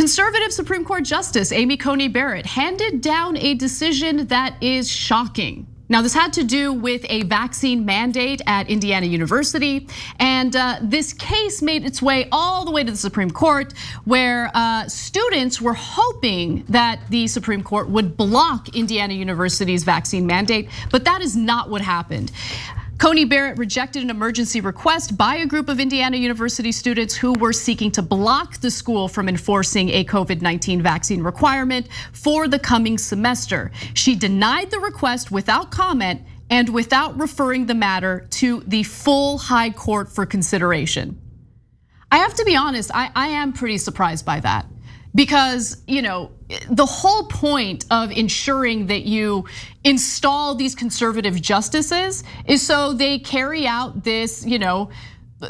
Conservative Supreme Court Justice Amy Coney Barrett handed down a decision that is shocking. Now, this had to do with a vaccine mandate at Indiana University, and this case made its way all the way to the Supreme Court, where students were hoping that the Supreme Court would block Indiana University's vaccine mandate, but that is not what happened. Coney Barrett rejected an emergency request by a group of Indiana University students who were seeking to block the school from enforcing a COVID-19 vaccine requirement for the coming semester. She denied the request without comment and without referring the matter to the full high court for consideration. I have to be honest, I am pretty surprised by that. Because, the whole point of ensuring that you install these conservative justices is so they carry out this,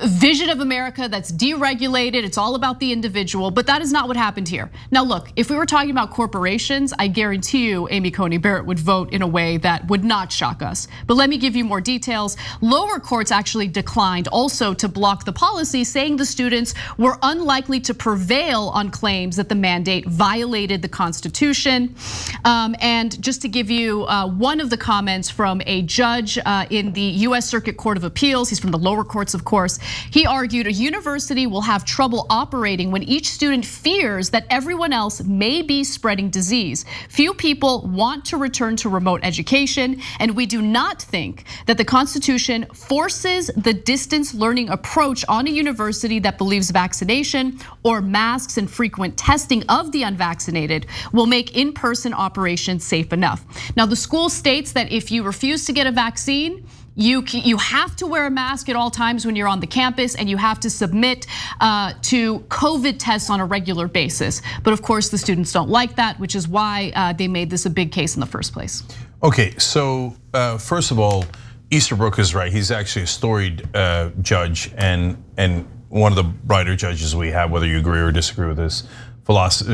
vision of America that's deregulated. It's all about the individual, but that is not what happened here. Now, look, if we were talking about corporations, I guarantee you Amy Coney Barrett would vote in a way that would not shock us. But let me give you more details. Lower courts actually declined also to block the policy, saying the students were unlikely to prevail on claims that the mandate violated the Constitution. And just to give you one of the comments from a judge in the US Circuit Court of Appeals, he's from the lower courts, of course. He argued a university will have trouble operating when each student fears that everyone else may be spreading disease. Few people want to return to remote education, and we do not think that the Constitution forces the distance learning approach on a university that believes vaccination or masks and frequent testing of the unvaccinated will make in-person operations safe enough. Now, the school states that if you refuse to get a vaccine, you have to wear a mask at all times when you're on the campus, and you have to submit to COVID tests on a regular basis. But of course, the students don't like that, which is why they made this a big case in the first place. Okay, so first of all, Easterbrook is right. He's actually a storied judge and one of the brighter judges we have, whether you agree or disagree with his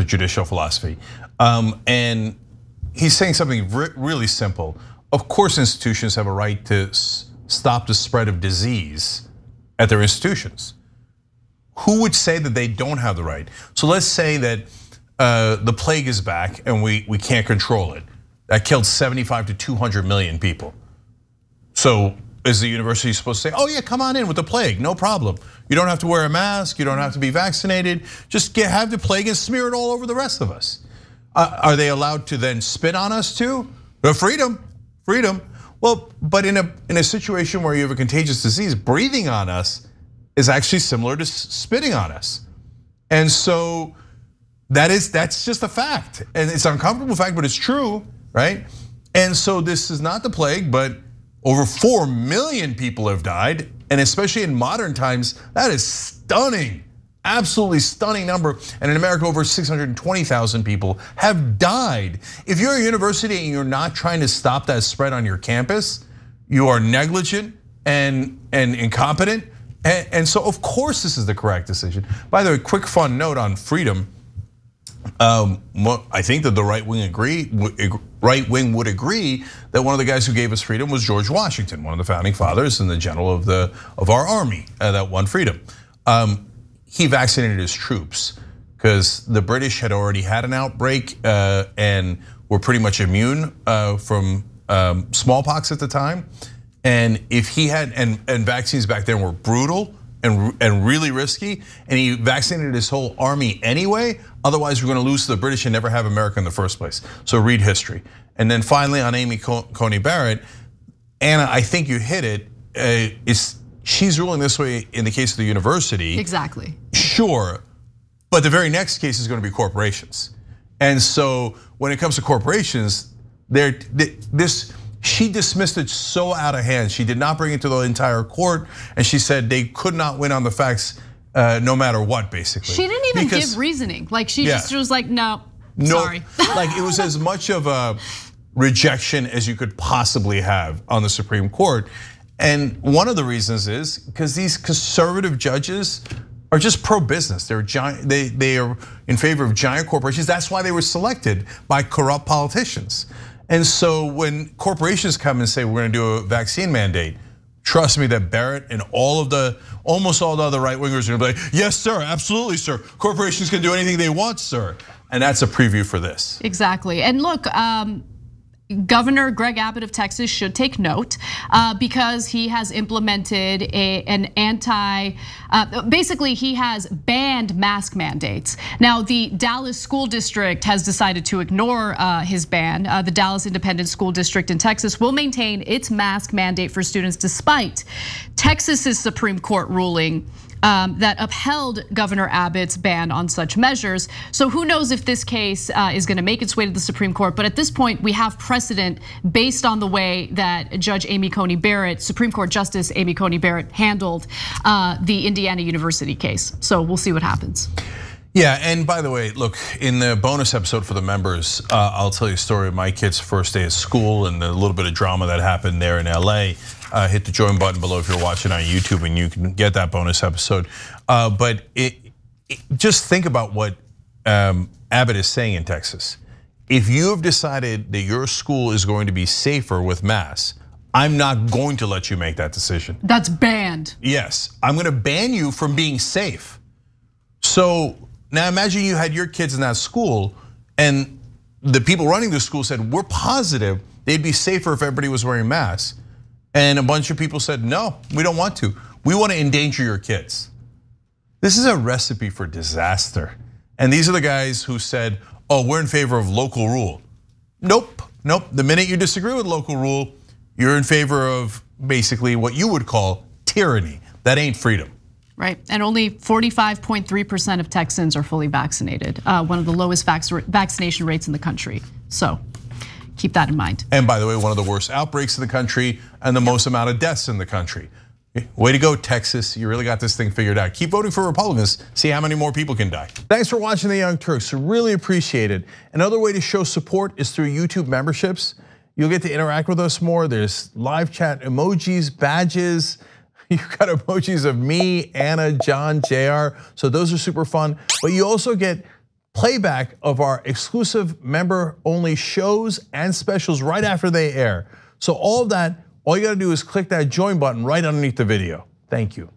judicial philosophy. And he's saying something really simple. Of course, institutions have a right to stop the spread of disease at their institutions. Who would say that they don't have the right? So let's say that the plague is back and we can't control it. That killed 75 to 200 million people. So is the university supposed to say, oh yeah, come on in with the plague, no problem. You don't have to wear a mask, you don't have to be vaccinated, just have the plague and smear it all over the rest of us. Are they allowed to then spit on us too? Freedom. Well, but in a situation where you have a contagious disease, breathing on us is actually similar to spitting on us. And so that's just a fact. And it's an uncomfortable fact, but it's true, right? And so this is not the plague, but over 4 million people have died. And especially in modern times, that is stunning. Absolutely stunning number. And in America, over 620,000 people have died. If you're a university and you're not trying to stop that spread on your campus, you are negligent and incompetent. And so of course this is the correct decision. By the way, quick fun note on freedom. I think that the right wing would agree that one of the guys who gave us freedom was George Washington, one of the founding fathers and the general of our army that won freedom. He vaccinated his troops because the British had already had an outbreak and were pretty much immune from smallpox at the time. And if he had, and vaccines back then were brutal and really risky, and he vaccinated his whole army anyway, otherwise we're gonna lose to the British and never have America in the first place. So read history. And then finally on Amy Coney Barrett, Anna, I think you hit it, she's ruling this way in the case of the university. Exactly. Sure, but the very next case is going to be corporations. And so when it comes to corporations, she dismissed it so out of hand. She did not bring it to the entire court, and she said they could not win on the facts no matter what, basically. She didn't even give reasoning. Like she just was like, no, sorry. Like it was as much of a rejection as you could possibly have on the Supreme Court. And one of the reasons is because these conservative judges are just pro-business. They're giant. They are in favor of giant corporations. That's why they were selected by corrupt politicians. And so when corporations come and say we're going to do a vaccine mandate, trust me that Barrett and almost all the other right wingers are gonna be like, yes, sir, absolutely, sir. Corporations can do anything they want, sir. And that's a preview for this. Exactly, and look, Governor Greg Abbott of Texas should take note because he has implemented basically he has banned mask mandates. Now the Dallas School District has decided to ignore his ban. The Dallas Independent School District in Texas will maintain its mask mandate for students despite Texas's Supreme Court ruling that upheld Governor Abbott's ban on such measures. So who knows if this case is gonna make its way to the Supreme Court, but at this point we have precedent based on the way that Judge Amy Coney Barrett, Supreme Court Justice Amy Coney Barrett handled the Indiana University case. So we'll see what happens. Yeah, and by the way, look, in the bonus episode for the members, I'll tell you a story of my kid's first day of school and a little bit of drama that happened there in LA. Hit the join button below if you're watching on YouTube and you can get that bonus episode. But just think about what Abbott is saying in Texas. If you have decided that your school is going to be safer with masks, I'm not going to let you make that decision. That's banned. Yes, I'm gonna ban you from being safe. So now imagine you had your kids in that school and the people running the school said, we're positive they'd be safer if everybody was wearing masks. And a bunch of people said, no, we don't want to. We want to endanger your kids. This is a recipe for disaster. And these are the guys who said, oh, we're in favor of local rule. Nope, nope. The minute you disagree with local rule, you're in favor of basically what you would call tyranny. That ain't freedom. Right, and only 45.3% of Texans are fully vaccinated, one of the lowest vaccination rates in the country. So keep that in mind. And by the way, one of the worst outbreaks in the country and the most amount of deaths in the country. Way to go, Texas. You really got this thing figured out. Keep voting for Republicans, see how many more people can die. Thanks for watching The Young Turks, really appreciate it. Another way to show support is through YouTube memberships. You'll get to interact with us more. There's live chat emojis, badges. You've got emojis of me, Anna, John, JR. So those are super fun. But you also get playback of our exclusive member-only shows and specials right after they air. So all of that, all you gotta do is click that join button right underneath the video. Thank you.